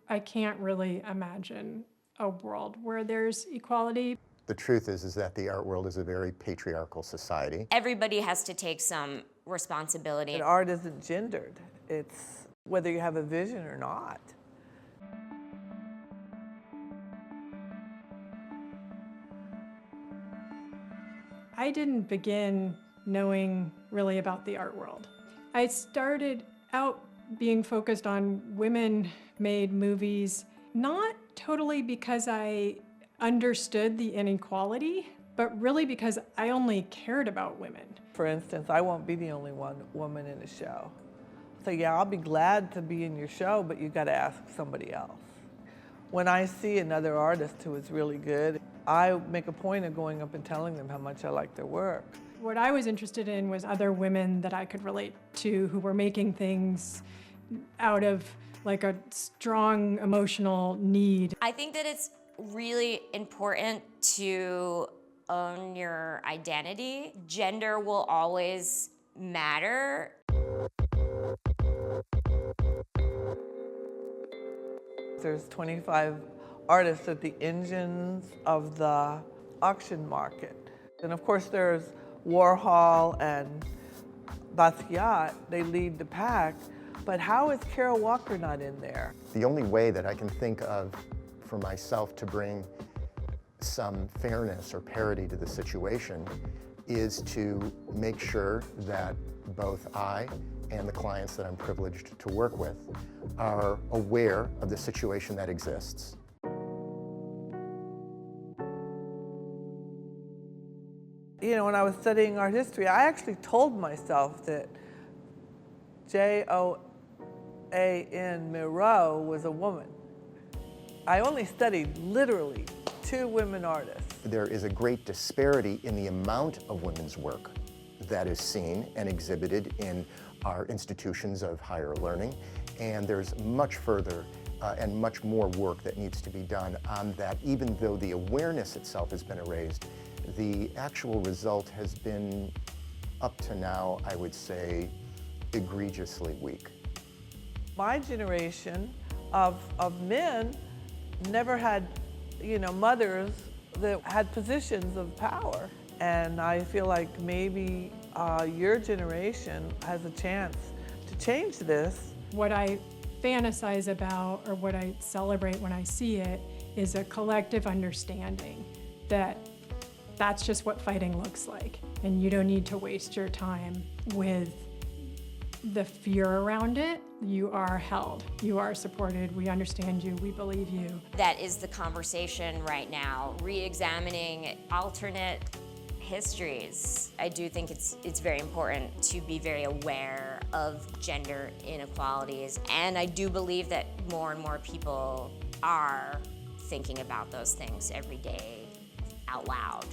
I can't really imagine a world where there's equality. The truth is that the art world is a very patriarchal society. Everybody has to take some responsibility. And art isn't gendered. It's whether you have a vision or not. I didn't begin knowing really about the art world. I started out being focused on women-made movies, not totally because I understood the inequality, but really because I only cared about women. For instance, I won't be the only woman in a show. So yeah, I'll be glad to be in your show, but you gotta ask somebody else. When I see another artist who is really good, I make a point of going up and telling them how much I like their work. What I was interested in was other women that I could relate to who were making things out of like a strong emotional need. I think that it's really important to own your identity. Gender will always matter. There's 25 artists at the engines of the auction market. And of course there's Warhol and Basquiat, they lead the pack. But how is Carol Walker not in there? The only way that I can think of for myself to bring some fairness or parity to the situation is to make sure that both I and the clients that I'm privileged to work with are aware of the situation that exists. You know, when I was studying art history, I actually told myself that Joan Miró was a woman. I only studied literally 2 women artists. There is a great disparity in the amount of women's work that is seen and exhibited in our institutions of higher learning, and there's much further and much more work that needs to be done on that. Even though the awareness itself has been raised, the actual result has been, up to now, I would say, egregiously weak. My generation of men never had, you know, mothers that had positions of power. And I feel like maybe your generation has a chance to change this. What I fantasize about, or what I celebrate when I see it, is a collective understanding that that's just what fighting looks like. And you don't need to waste your time with the fear around it. You are held, you are supported, we understand you, we believe you. That is the conversation right now, re-examining alternate histories. I do think it's very important to be very aware of gender inequalities, and I do believe that more and more people are thinking about those things every day out loud.